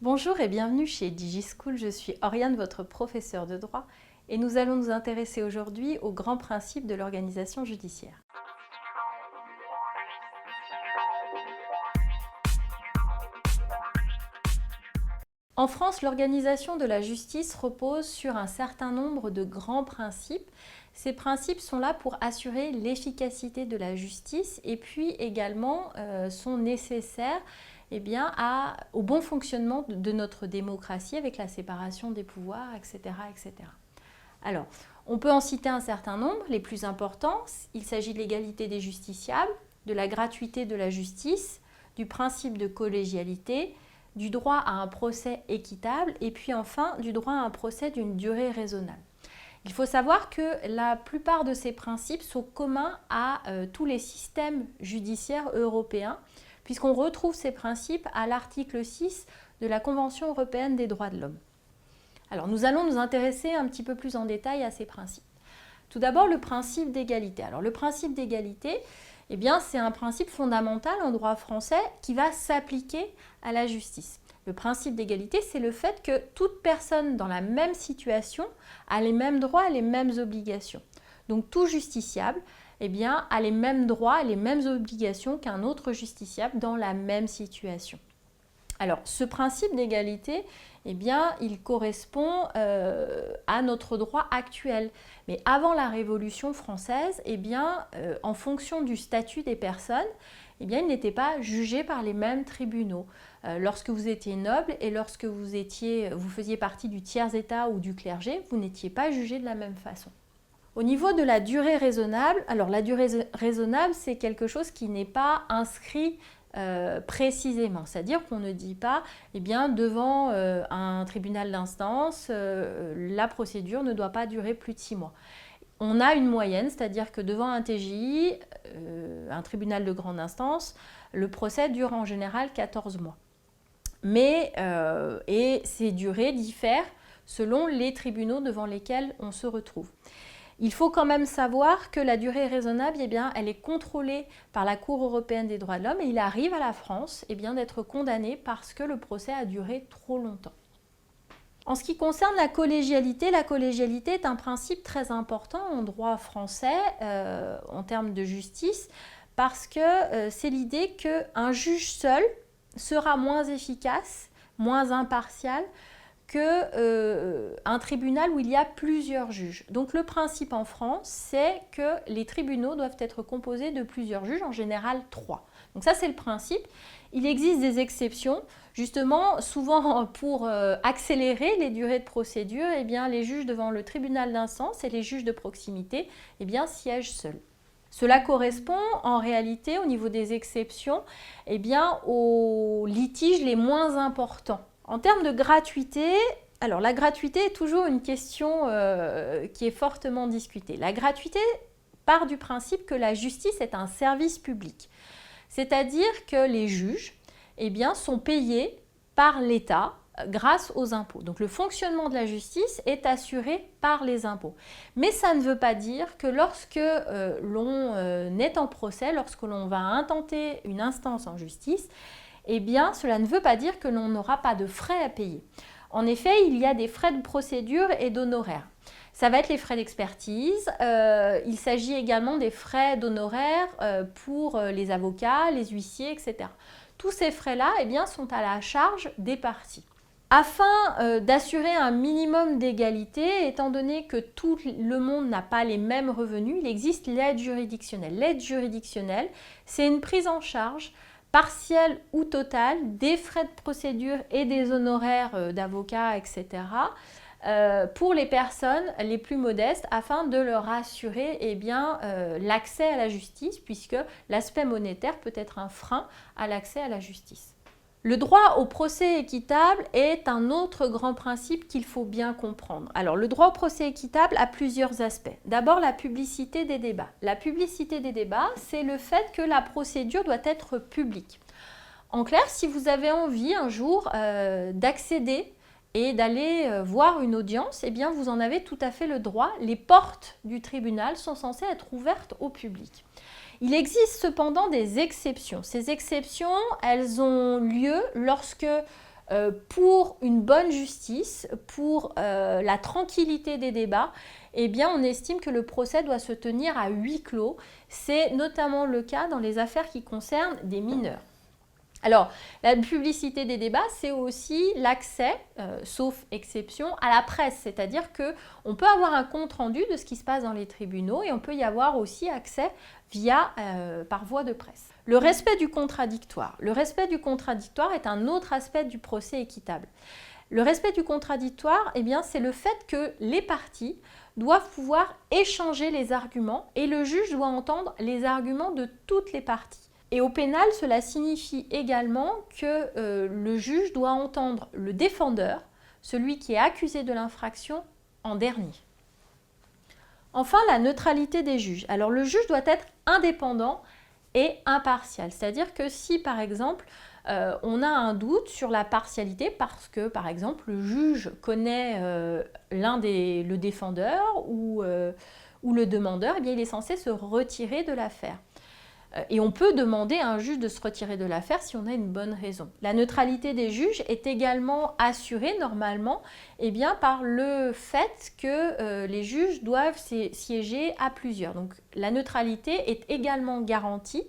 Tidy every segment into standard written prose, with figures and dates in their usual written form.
Bonjour et bienvenue chez DigiSchool, je suis Oriane, votre professeure de droit, et nous allons nous intéresser aujourd'hui aux grands principes de l'organisation judiciaire. En France, l'organisation de la justice repose sur un certain nombre de grands principes. Ces principes sont là pour assurer l'efficacité de la justice et puis également sont nécessaires au bon fonctionnement de notre démocratie avec la séparation des pouvoirs, etc., etc. Alors, on peut en citer un certain nombre. Les plus importants, il s'agit de l'égalité des justiciables, de la gratuité de la justice, du principe de collégialité, du droit à un procès équitable et puis enfin du droit à un procès d'une durée raisonnable. Il faut savoir que la plupart de ces principes sont communs à tous les systèmes judiciaires européens puisqu'on retrouve ces principes à l'article 6 de la Convention européenne des droits de l'homme. Alors nous allons nous intéresser un petit peu plus en détail à ces principes. Tout d'abord le principe d'égalité. Alors le principe d'égalité, c'est un principe fondamental en droit français qui va s'appliquer à la justice. Le principe d'égalité, c'est le fait que toute personne dans la même situation a les mêmes droits et les mêmes obligations. Donc tout justiciable a les mêmes droits et les mêmes obligations qu'un autre justiciable dans la même situation. Alors, ce principe d'égalité, il correspond à notre droit actuel. Mais avant la Révolution française, en fonction du statut des personnes, ils n'étaient pas jugés par les mêmes tribunaux. Lorsque vous étiez noble et lorsque vous faisiez partie du tiers-état ou du clergé, vous n'étiez pas jugé de la même façon. Au niveau de la durée raisonnable, alors la durée raisonnable, c'est quelque chose qui n'est pas inscrit précisément, c'est-à-dire qu'on ne dit pas, devant un tribunal d'instance, la procédure ne doit pas durer plus de 6 mois. On a une moyenne, c'est-à-dire que devant un TGI, un tribunal de grande instance, le procès dure en général 14 mois. Et ces durées diffèrent selon les tribunaux devant lesquels on se retrouve. Il faut quand même savoir que la durée raisonnable, elle est contrôlée par la Cour européenne des droits de l'homme et il arrive à la France d'être condamné parce que le procès a duré trop longtemps. En ce qui concerne la collégialité est un principe très important en droit français en termes de justice parce que c'est l'idée qu'un juge seul sera moins efficace, moins impartial qu'un tribunal où il y a plusieurs juges. Donc le principe en France, c'est que les tribunaux doivent être composés de plusieurs juges, en général 3. Donc ça, c'est le principe. Il existe des exceptions. Justement, souvent pour accélérer les durées de procédure, les juges devant le tribunal d'instance et les juges de proximité siègent seuls. Cela correspond en réalité, au niveau des exceptions, aux litiges les moins importants. En termes de gratuité, alors la gratuité est toujours une question qui est fortement discutée. La gratuité part du principe que la justice est un service public. C'est-à-dire que les juges sont payés par l'État grâce aux impôts. Donc le fonctionnement de la justice est assuré par les impôts. Mais ça ne veut pas dire que lorsque l'on est en procès, lorsque l'on va intenter une instance en justice, cela ne veut pas dire que l'on n'aura pas de frais à payer. En effet, il y a des frais de procédure et d'honoraires. Ça va être les frais d'expertise. Il s'agit également des frais d'honoraires pour les avocats, les huissiers, etc. Tous ces frais-là sont à la charge des parties. Afin d'assurer un minimum d'égalité, étant donné que tout le monde n'a pas les mêmes revenus, il existe l'aide juridictionnelle. L'aide juridictionnelle, c'est une prise en charge partielle ou totale des frais de procédure et des honoraires d'avocats, etc. Pour les personnes les plus modestes afin de leur assurer l'accès à la justice puisque l'aspect monétaire peut être un frein à l'accès à la justice. Le droit au procès équitable est un autre grand principe qu'il faut bien comprendre. Alors, le droit au procès équitable a plusieurs aspects. D'abord, la publicité des débats. La publicité des débats, c'est le fait que la procédure doit être publique. En clair, si vous avez envie un jour d'accéder et d'aller voir une audience, vous en avez tout à fait le droit. Les portes du tribunal sont censées être ouvertes au public. Il existe cependant des exceptions. Ces exceptions, elles ont lieu lorsque pour une bonne justice, pour la tranquillité des débats, eh bien, on estime que le procès doit se tenir à huis clos. C'est notamment le cas dans les affaires qui concernent des mineurs. Alors, la publicité des débats, c'est aussi l'accès, sauf exception, à la presse. C'est-à-dire qu'on peut avoir un compte-rendu de ce qui se passe dans les tribunaux et on peut y avoir aussi accès par voie de presse. Le respect du contradictoire. Le respect du contradictoire est un autre aspect du procès équitable. Le respect du contradictoire, eh bien, c'est le fait que les parties doivent pouvoir échanger les arguments et le juge doit entendre les arguments de toutes les parties. Et au pénal, cela signifie également que le juge doit entendre le défendeur, celui qui est accusé de l'infraction, en dernier. Enfin, la neutralité des juges. Alors, le juge doit être indépendant et impartial. C'est-à-dire que si, par exemple, on a un doute sur la partialité parce que, par exemple, le juge connaît le défendeur ou le demandeur, eh bien, il est censé se retirer de l'affaire. Et on peut demander à un juge de se retirer de l'affaire si on a une bonne raison. La neutralité des juges est également assurée normalement par le fait que les juges doivent siéger à plusieurs. Donc la neutralité est également garantie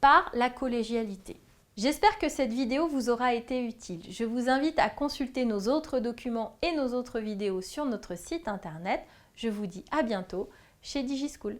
par la collégialité. J'espère que cette vidéo vous aura été utile. Je vous invite à consulter nos autres documents et nos autres vidéos sur notre site internet. Je vous dis à bientôt chez DigiSchool.